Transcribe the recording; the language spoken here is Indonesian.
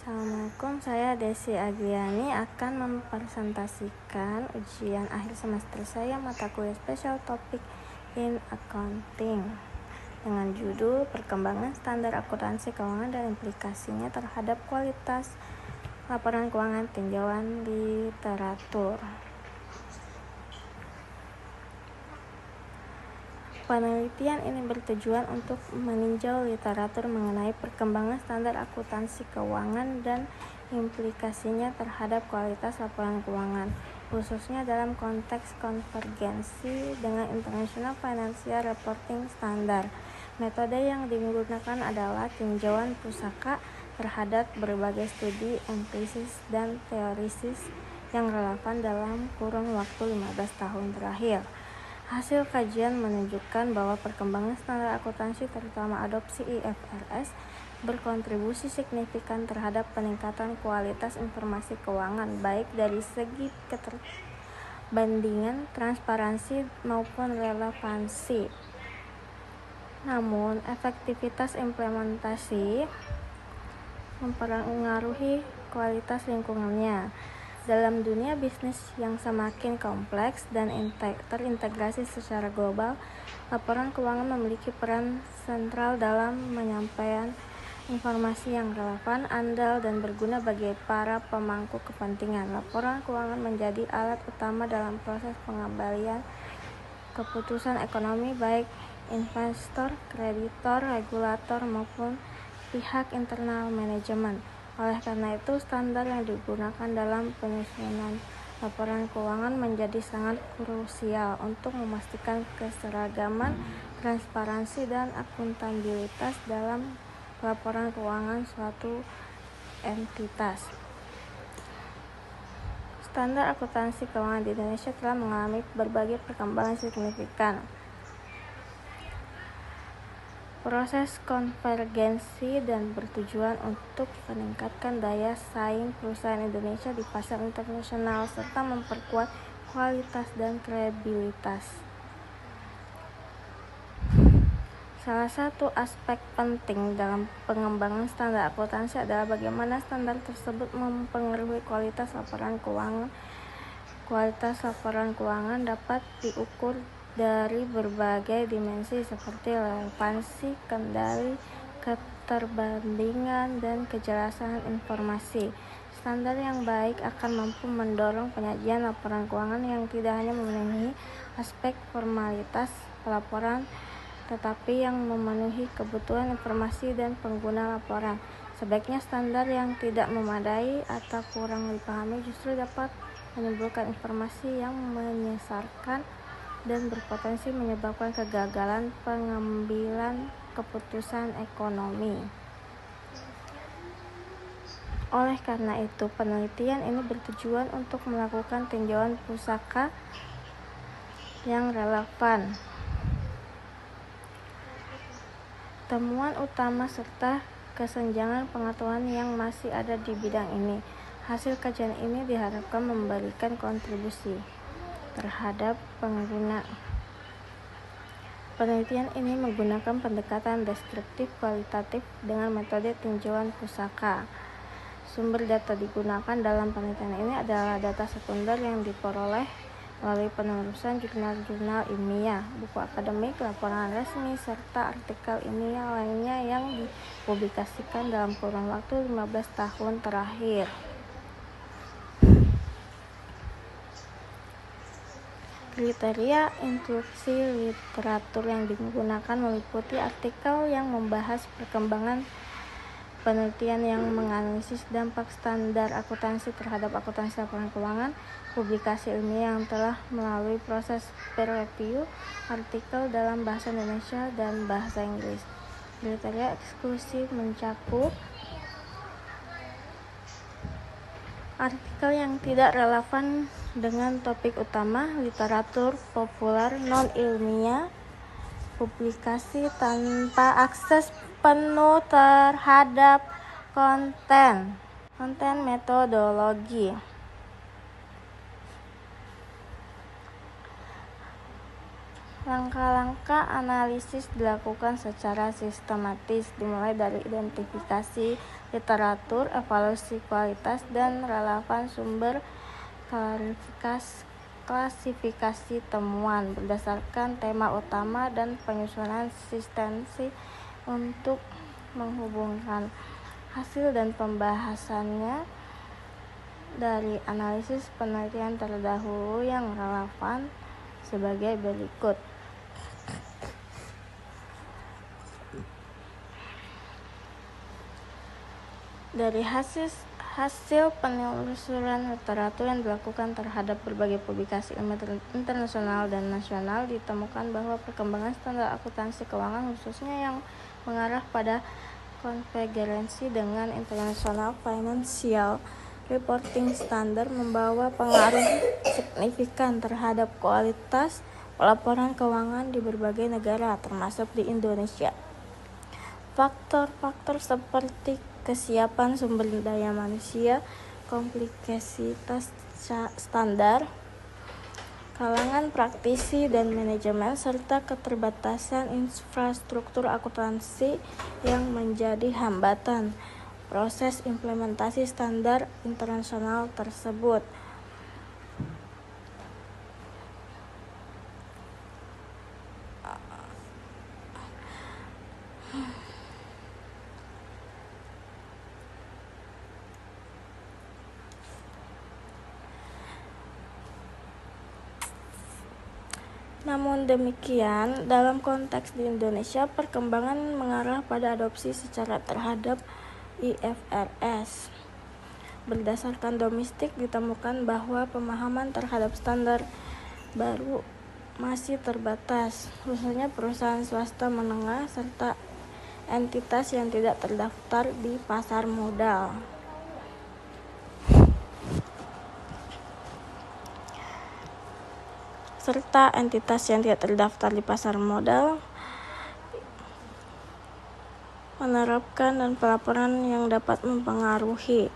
Assalamualaikum, saya Desi Agliani akan mempresentasikan ujian akhir semester saya mata kuliah Special Topic in Accounting dengan judul Perkembangan Standar Akuntansi Keuangan dan Implikasinya Terhadap Kualitas Laporan Keuangan Tinjauan Literatur. Penelitian ini bertujuan untuk meninjau literatur mengenai perkembangan standar akuntansi keuangan dan implikasinya terhadap kualitas laporan keuangan, khususnya dalam konteks konvergensi dengan International Financial Reporting Standard. Metode yang digunakan adalah tinjauan pusaka terhadap berbagai studi empiris dan teorisis yang relevan dalam kurun waktu 15 tahun terakhir. Hasil kajian menunjukkan bahwa perkembangan standar akuntansi, terutama adopsi IFRS, berkontribusi signifikan terhadap peningkatan kualitas informasi keuangan, baik dari segi keterbandingan, transparansi, maupun relevansi. Namun, efektivitas implementasi mempengaruhi kualitas lingkungannya. Dalam dunia bisnis yang semakin kompleks dan terintegrasi secara global, laporan keuangan memiliki peran sentral dalam menyampaikan informasi yang relevan, andal, dan berguna bagi para pemangku kepentingan. Laporan keuangan menjadi alat utama dalam proses pengambilan keputusan ekonomi, baik investor, kreditor, regulator, maupun pihak internal manajemen. Oleh karena itu, standar yang digunakan dalam penyusunan laporan keuangan menjadi sangat krusial untuk memastikan keseragaman, transparansi, dan akuntabilitas dalam laporan keuangan suatu entitas. Standar akuntansi keuangan di Indonesia telah mengalami berbagai perkembangan signifikan. Proses konvergensi dan bertujuan untuk meningkatkan daya saing perusahaan Indonesia di pasar internasional serta memperkuat kualitas dan kredibilitas. Salah satu aspek penting dalam pengembangan standar akuntansi adalah bagaimana standar tersebut mempengaruhi kualitas laporan keuangan. Kualitas laporan keuangan dapat diukur dari berbagai dimensi seperti relevansi, kendali, keterbandingan, dan kejelasan informasi. Standar yang baik akan mampu mendorong penyajian laporan keuangan yang tidak hanya memenuhi aspek formalitas pelaporan, tetapi yang memenuhi kebutuhan informasi dan pengguna laporan. Sebaiknya standar yang tidak memadai atau kurang dipahami justru dapat menimbulkan informasi yang menyesatkan dan berpotensi menyebabkan kegagalan pengambilan keputusan ekonomi. Oleh karena itu, penelitian ini bertujuan untuk melakukan tinjauan pusaka yang relevan. Temuan utama serta kesenjangan pengetahuan yang masih ada di bidang ini. Hasil kajian ini diharapkan memberikan kontribusi terhadap pengguna. Penelitian ini menggunakan pendekatan deskriptif kualitatif dengan metode tinjauan pusaka. Sumber data digunakan dalam penelitian ini adalah data sekunder yang diperoleh melalui penelusuran jurnal-jurnal ilmiah, buku akademik, laporan resmi, serta artikel ilmiah lainnya yang dipublikasikan dalam kurun waktu 15 tahun terakhir. Kriteria instruksi literatur yang digunakan meliputi artikel yang membahas perkembangan penelitian yang menganalisis dampak standar akuntansi terhadap akuntansi laporan keuangan, publikasi ilmiah yang telah melalui proses peer review, artikel dalam bahasa Indonesia dan bahasa Inggris. Kriteria eksklusif mencakup artikel yang tidak relevan dengan topik utama, literatur populer non-ilmiah, publikasi tanpa akses penuh terhadap konten metodologi. Langkah-langkah analisis dilakukan secara sistematis, dimulai dari identifikasi literatur, evaluasi kualitas dan relevan sumber, klasifikasi temuan berdasarkan tema utama, dan penyusunan sistemasi untuk menghubungkan hasil dan pembahasannya dari analisis penelitian terdahulu yang relevan sebagai berikut. Dari hasil penelusuran literatur yang dilakukan terhadap berbagai publikasi ilmiah internasional dan nasional, ditemukan bahwa perkembangan standar akuntansi keuangan, khususnya yang mengarah pada konvergensi dengan International Financial Reporting Standard, membawa pengaruh signifikan terhadap kualitas pelaporan keuangan di berbagai negara, termasuk di Indonesia. Faktor-faktor seperti kesiapan sumber daya manusia, kompleksitas standar, kalangan praktisi dan manajemen, serta keterbatasan infrastruktur akuntansi yang menjadi hambatan proses implementasi standar internasional tersebut. Namun demikian, dalam konteks di Indonesia, perkembangan mengarah pada adopsi secara terhadap IFRS. Berdasarkan domestik, ditemukan bahwa pemahaman terhadap standar baru masih terbatas, khususnya perusahaan swasta menengah serta entitas yang tidak terdaftar di pasar modal. Menerapkan dan pelaporan yang dapat mempengaruhi